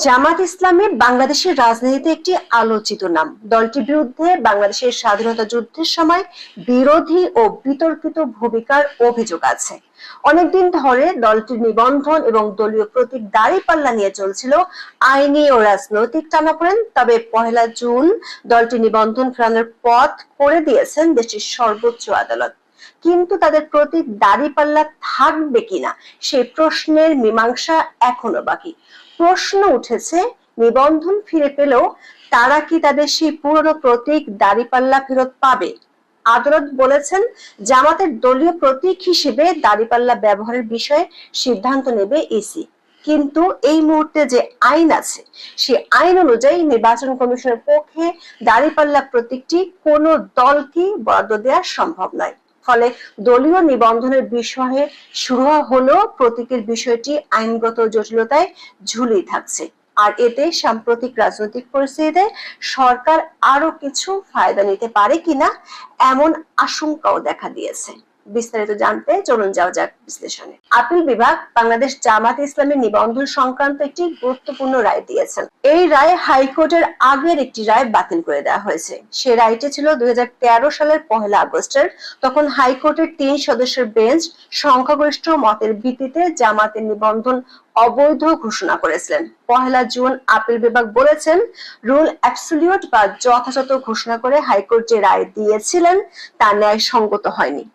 জামাত ইসলামী বাংলাদেশের রাজনীতিতে একটি আলোচিত নাম। দলটির বিরুদ্ধে বাংলাদেশের স্বাধীনতা যুদ্ধের সময় বিরোধী ও বিতর্কিত ভূমিকার অভিযোগ আছে। অনেকদিন ধরে দলটির নিবন্ধন এবং দলীয় প্রতীক দাঁড়িপাল্লা নিয়ে চলছিল আইনি ও রাজনৈতিক টানাপোড়েন। তবে 1 জুন দলটি নিবন্ধন ফেরানোর পথ করে দিয়েছেন দেশটির সর্বোচ্চ আদালত। কিন্তু তাদের প্রতীক দাঁড়িপাল্লা থাকবে কিনা সেই প্রশ্নের মীমাংসা এখনো বাকি। প্রশ্ন উঠেছে, নিবন্ধন ফিরে পেলেও তারা কি তাদের সেই পুরনো প্রতীক দাঁড়িপাল্লা ফেরত পাবে? আদালত বলেছেন, জামাতের দলীয় প্রতীক হিসেবে দাঁড়িপাল্লা ব্যবহারের বিষয়ে সিদ্ধান্ত নেবে ইসি। কিন্তু এই মুহূর্তে যে আইন আছে, সেই আইন অনুযায়ী নির্বাচন কমিশনের পক্ষে দাঁড়িপাল্লা প্রতীকটি কোনো দলকে বরাদ্দ দেওয়া সম্ভব নয়। ফলে দলীয় নিবন্ধনের বিষয়ে শুরু হলো প্রতীকের বিষয়টি আইনগত জটিলতায় ঝুলিয়ে থাকছে। আর এতে সাম্প্রতিক রাজনৈতিক পরিস্থিতিতে সরকার আরো কিছু ফায়দা নিতে পারে কিনা এমন আশঙ্কাও দেখা দিয়েছে। বিস্তারিত জানতে চলুন যাওয়া যাক বিশ্লেষণে। আপিল বিভাগ বাংলাদেশ জামাত ইসলামের নিবন্ধন সংক্রান্ত একটি গুরুত্বপূর্ণ রায় দিয়েছেন। এই রায় হাইকোর্টের আগের একটি রায় বাতিল করে দেওয়া হয়েছে। সে রায়টি ছিল 2013 সালের 1 আগস্টের। তখন হাইকোর্টের 3 সদস্যের বেঞ্চ সংখ্যাগরিষ্ঠ মতের ভিত্তিতে জামাতের নিবন্ধন অবৈধ ঘোষণা করেছিলেন। 1 জুন আপিল বিভাগ বলেছেন, রুল অ্যাবসলিউট বা যথাযথ ঘোষণা করে হাইকোর্ট যে রায় দিয়েছিলেন তা ন্যায়সঙ্গত হয়নি।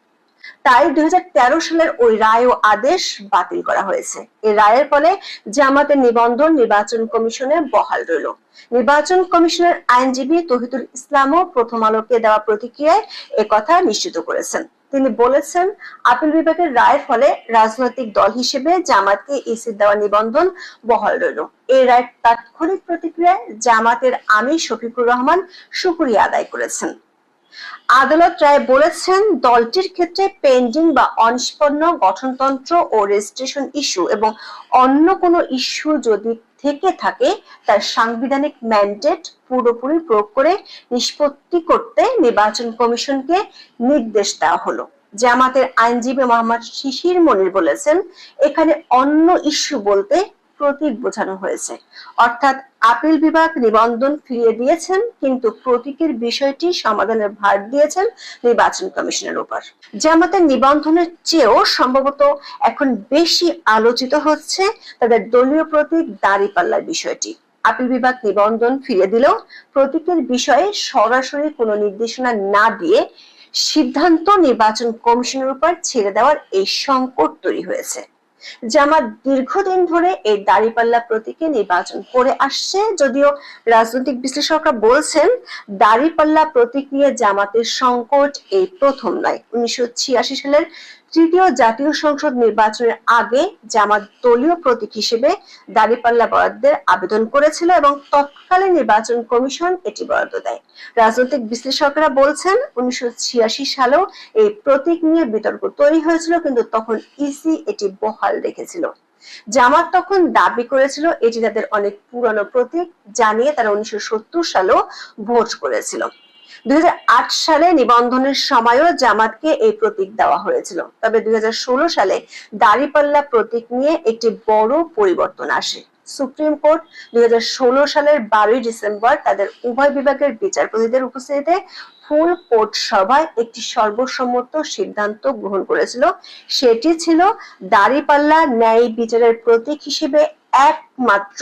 তাই 2013 সালের ওই রায় ও আদেশ বাতিল করা হয়েছে। এই রায়ের ফলে জামাতের নিবন্ধন নির্বাচন কমিশনে বহাল রইল। নির্বাচন কমিশনের আইনজীবী তৌহিদুল ইসলামও প্রথম আলোকে দেওয়া প্রতিক্রিয়ায় একথা নিশ্চিত করেছেন। তিনি বলেছেন, আপিল বিভাগের রায়ের ফলে রাজনৈতিক দল হিসেবে জামাতকে ইসির দেওয়া নিবন্ধন বহাল রইল। এই রায়ের তাৎক্ষণিক প্রতিক্রিয়ায় জামাতের আমির শফিকুর রহমান শুকরিয়া আদায় করেছেন। আদালত রায়ে বলেছেন, দলটির ক্ষেত্রে পেন্ডিং বা অনিষ্পন্ন গঠনতন্ত্র ও রেজিস্ট্রেশন ইস্যু এবং অন্য কোনো ইস্যু যদি থেকে থাকে তার সাংবিধানিক ম্যান্ডেট পুরোপুরি প্রয়োগ করে নিষ্পত্তি করতে নির্বাচন কমিশনকে নির্দেশ দেওয়া হলো। জামাতের আইনজীবী মোহাম্মদ শিশির মনির বলেছেন, এখানে অন্য ইস্যু বলতে প্রতীক বোঝানো হয়েছে। অর্থাৎ আপিল বিভাগ নিবন্ধন ফিরিয়ে দিয়েছেন, কিন্তু প্রতীকের বিষয়টি সমাধানের ভার দিয়েছেন নির্বাচন কমিশনের উপর। জামাতের নিবন্ধনের চেয়েও সম্ভবত এখন বেশি আলোচিত হচ্ছে তাদের দলীয় প্রতীক দাঁড়িপাল্লার বিষয়টি। আপিল বিভাগ নিবন্ধন ফিরিয়ে দিলেও প্রতীকের বিষয়ে সরাসরি কোনো নির্দেশনা না দিয়ে সিদ্ধান্ত নির্বাচন কমিশনের উপর ছেড়ে দেওয়ার এই সংকট তৈরি হয়েছে। জামাত দীর্ঘদিন ধরে এই দাঁড়িপাল্লা প্রতীকে নির্বাচন করে আসছে, যদিও রাজনৈতিক বিশ্লেষকরা বলছেন দাঁড়িপাল্লা প্রতীক নিয়ে জামাতের সংকট এই প্রথম নয়। 1986 সালের 3য় জাতীয় সংসদ নির্বাচনের আগে জামাত দলীয় প্রতীক হিসেবে দাঁড়িপাল্লা বরাদ্দের আবেদন করেছিল এবং তৎকালীন নির্বাচন কমিশন এটি বরাদ্দ দেয়। রাজনৈতিক বিশ্লেষকরা বলছেন, 1986 সালেও এই প্রতীক নিয়ে বিতর্ক তৈরি হয়েছিল, কিন্তু তখন ইসি এটি বহাল রেখেছিল। জামাত তখন দাবি করেছিল এটি তাদের অনেক পুরনো প্রতীক, জানিয়ে তারা 1970 সালেও ভোট করেছিল। 2008 সালে নিবন্ধনের সময়ও জামাতকে এই প্রতীক দেওয়া হয়েছিল। তবে 2016 সালে দাঁড়িপাল্লা প্রতীক নিয়ে একটি বড় পরিবর্তন আসে। সুপ্রিম কোর্ট 2016 সালের 12 ডিসেম্বর তাদের উভয় বিভাগের বিচারপতিদের উপস্থিতিতে ফুল কোর্ট সভায় একটি সর্বসম্মত সিদ্ধান্ত গ্রহণ করেছিল। সেটি ছিল দাঁড়িপাল্লা ন্যায় বিচারের প্রতীক হিসেবে একমাত্র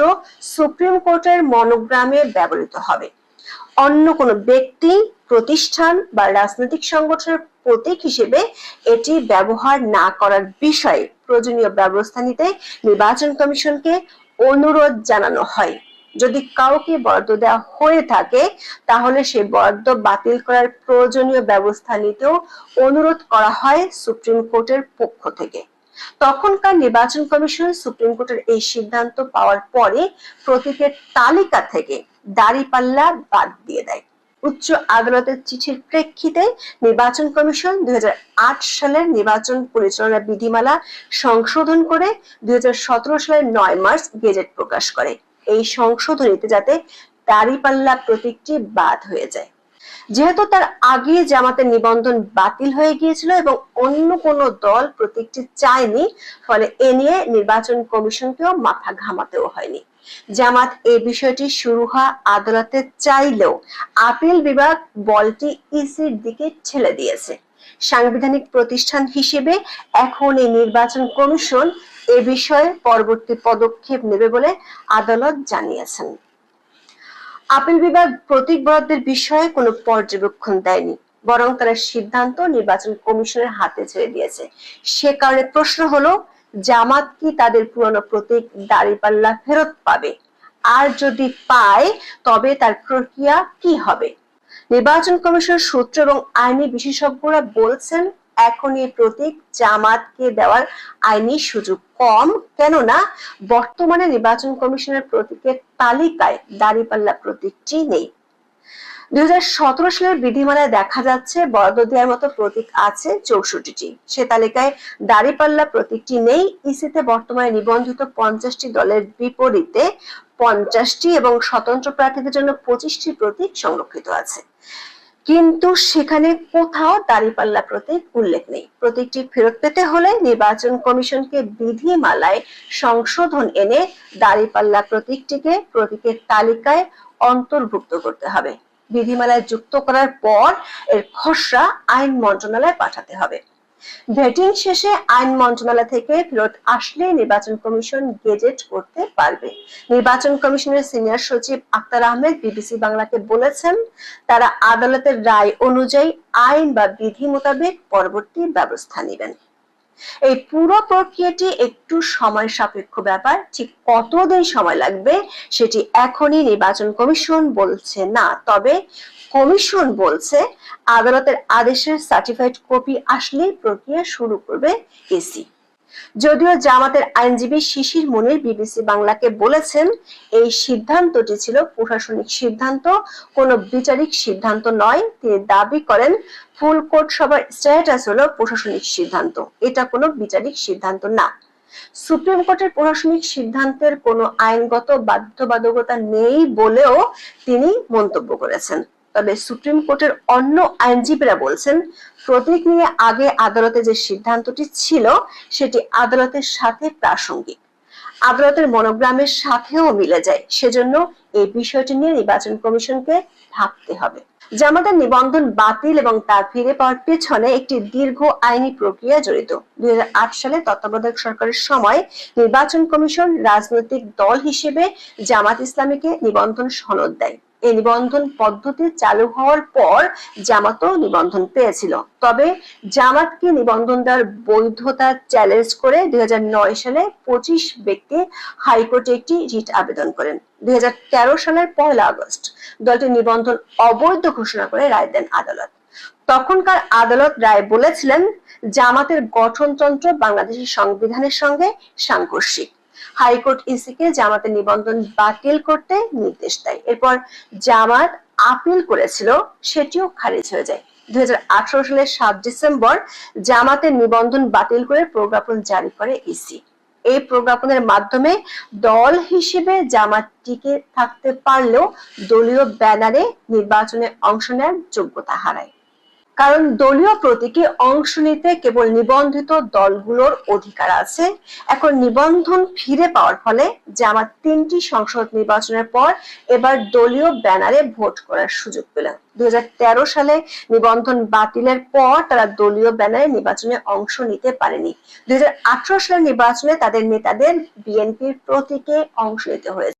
সুপ্রিম কোর্টের মনোগ্রামে ব্যবহৃত হবে। অন্য কোনো ব্যক্তি, প্রতিষ্ঠান বা রাজনৈতিক সংগঠনের প্রতীক হিসেবে এটি ব্যবহার না করার বিষয়ে প্রয়োজনীয় ব্যবস্থা নিতে নির্বাচন কমিশনকে অনুরোধ জানানো হয়। যদি কাউকে বরাদ্দ দেওয়া হয়ে থাকে তাহলে সেই বরাদ্দ বাতিল করার প্রয়োজনীয় ব্যবস্থা নিতেও অনুরোধ করা হয় সুপ্রিম কোর্টের পক্ষ থেকে। তখনকার নির্বাচন কমিশন সুপ্রিম কোর্টের এই সিদ্ধান্ত পাওয়ার পরে প্রতীকের তালিকা থেকে দাঁড়িপাল্লা বাদ দিয়ে দেয়। উচ্চ আদালতের চিঠির প্রেক্ষিতে নির্বাচন কমিশন 2008 সালের নির্বাচন পরিচালনা বিধিমালা সংশোধন করে 2017 সালের 9 মার্চ গেজেট প্রকাশ করে। এই সংশোধনীতে যাতে দাঁড়িপাল্লা প্রতীকটি বাদ হয়ে যায়। যেহেতু তার আগে জামাতের নিবন্ধন বাতিল হয়ে গিয়েছিল এবং অন্য কোনো দল প্রতীকটি চায়নি, ফলে এ নিয়ে নির্বাচন কমিশনকেও মাথা ঘামাতেও হয়নি। জামাত এই বিষয়টি সুরুহা আদালতে চাইলেও আপিল বিভাগ বলটি ইসির দিকে ঠেলে দিয়েছে। সাংবিধানিক প্রতিষ্ঠান হিসেবে এখন এই নির্বাচন কমিশন এ বিষয়ে পরবর্তী পদক্ষেপ নেবে বলে আদালত জানিয়েছেন। আপিল বিভাগ প্রতীক বরাদ্দের বিষয়ে কোনো পর্যবেক্ষণ দেয়নি, বরং তারা সিদ্ধান্ত নির্বাচন কমিশনের হাতে ছেড়ে দিয়েছে। সে কারণে প্রশ্ন হলো, জামাত কি তাদের পুরনো প্রতীক দাঁড়িপাল্লা ফেরত পাবে? আর যদি পায় তবে তার প্রক্রিয়া কি হবে? নির্বাচন কমিশন সূত্র এবং আইনি বিশেষজ্ঞরা বলছেন, এখন এই প্রতীক জামাতকে দেওয়ার আইনি সুযোগ কম, কেননা বর্তমানে নির্বাচন কমিশনের প্রতীকের তালিকায় দাঁড়িপাল্লা প্রতীকটি নেই। 2017 সালের বিধিমালায় দেখা যাচ্ছে বরাদ্দ দেওয়ার মতো প্রতীক আছে 64টি। সে তালিকায় দাঁড়িপাল্লা প্রতীকটি নেই। ইসিতে বর্তমানে নিবন্ধিত 50টি দলের বিপরীতে 50টি এবং স্বতন্ত্র প্রার্থীদের জন্য 25টি প্রতীক সংরক্ষিত আছে, কিন্তু সেখানে কোথাও দাঁড়িপাল্লা প্রতীক উল্লেখ নেই। প্রতীকটি ফেরত পেতে হলে নির্বাচন কমিশনকে বিধিমালায় সংশোধন এনে দাঁড়িপাল্লা প্রতীকটিকে প্রতীকের তালিকায় অন্তর্ভুক্ত করতে হবে। বিধিমালায় যুক্ত করার পর এর খসড়া আইন মন্ত্রণালয়ে পাঠাতে হবে। ভেটিং শেষে আইন মন্ত্রণালয় থেকে ফেরত আসলে নির্বাচন কমিশন গেজেট করতে পারবে। নির্বাচন কমিশনের সিনিয়র সচিব আক্তার আহমেদ বিবিসি বাংলাকে বলেছেন, তারা আদালতের রায় অনুযায়ী আইন বা বিধি মোতাবেক পরবর্তী ব্যবস্থা নেবেন। এই পুরো প্রক্রিয়াটি একটু সময় সাপেক্ষ ব্যাপার। ঠিক কতদিন সময় লাগবে সেটি এখনই নির্বাচন কমিশন বলছে না, তবে কমিশন বলছে আদালতের আদেশের সার্টিফাইড কপি আসলে প্রক্রিয়া শুরু করবে ইসি। যদিও জামাতের আইনজীবী শিশির মুনির বিবিসি বাংলাকে বলেছেন, এই সিদ্ধান্তটি ছিল প্রশাসনিক সিদ্ধান্ত, কোনো বিচারিক সিদ্ধান্ত নয়। তিনি দাবি করেন, ফুল কোর্ট সভার স্ট্যাটাস হলো প্রশাসনিক সিদ্ধান্ত, এটা কোনো বিচারিক সিদ্ধান্ত না। সুপ্রিম কোর্টের প্রশাসনিক সিদ্ধান্তের কোনো আইনগত বাধ্যবাধকতা নেই বলেও তিনি মন্তব্য করেছেন। তবে সুপ্রিম কোর্টের অন্য আইনজীবীরা বলছেন, প্রতীক নিয়ে আগে আদালতে যে সিদ্ধান্তটি ছিল সেটি আদালতের সাথে প্রাসঙ্গিক, আদালতের মনোগ্রামের সাথেও মিলে যায়। সেজন্য এই বিষয়টি নিয়ে নির্বাচন কমিশনকে ভাবতে হবে। জামাতের নিবন্ধন বাতিল এবং তা ফিরে পাওয়ার পেছনে একটি দীর্ঘ আইনি প্রক্রিয়া জড়িত। 2008 সালে তত্ত্বাবধায়ক সরকারের সময় নির্বাচন কমিশন রাজনৈতিক দল হিসেবে জামাত ইসলামীকে নিবন্ধন সনদ দেয়। এই নিবন্ধন পদ্ধতি চালু হওয়ার পর জামাতও নিবন্ধন পেয়েছিল। তবে জামাতকে নিবন্ধন দেওয়ার বৈধতা চ্যালেঞ্জ করে 2009 সালে 25 ব্যক্তি হাইকোর্টে একটি রিট আবেদন করেন। 2013 সালের 1 আগস্ট দলটির নিবন্ধন অবৈধ ঘোষণা করে রায় দেন আদালত। তখনকার আদালত রায় বলেছিলেন, জামাতের গঠনতন্ত্র বাংলাদেশের সংবিধানের সঙ্গে সাংঘর্ষিক। হাইকোর্ট ইসিকে জামাতের নিবন্ধন বাতিল করতে নির্দেশ দেয়। এরপর জামাত আপিল করেছিল, সেটিও খারিজ হয়ে যায়। 2018 সালের 7 ডিসেম্বর জামাতের নিবন্ধন বাতিল করে প্রজ্ঞাপন জারি করে ইসি। এই প্রজ্ঞাপনের মাধ্যমে দল হিসেবে জামাত টিকে থাকতে পারলেও দলীয় ব্যানারে নির্বাচনে অংশ নেওয়ার যোগ্যতা হারায়। কারণ দলীয় প্রতীকে অংশ নিতে কেবল নিবন্ধিত দলগুলোর অধিকার আছে। এখন নিবন্ধন ফিরে পাওয়ার ফলে জামাত 3টি সংসদ নির্বাচনের পর এবার দলীয় ব্যানারে ভোট করার সুযোগ পেল। 2013 সালে নিবন্ধন বাতিলের পর তারা দলীয় ব্যানারে নির্বাচনে অংশ নিতে পারেনি। 2018 সালের নির্বাচনে তাদের নেতাদের বিএনপির প্রতীকে অংশ নিতে হয়েছে।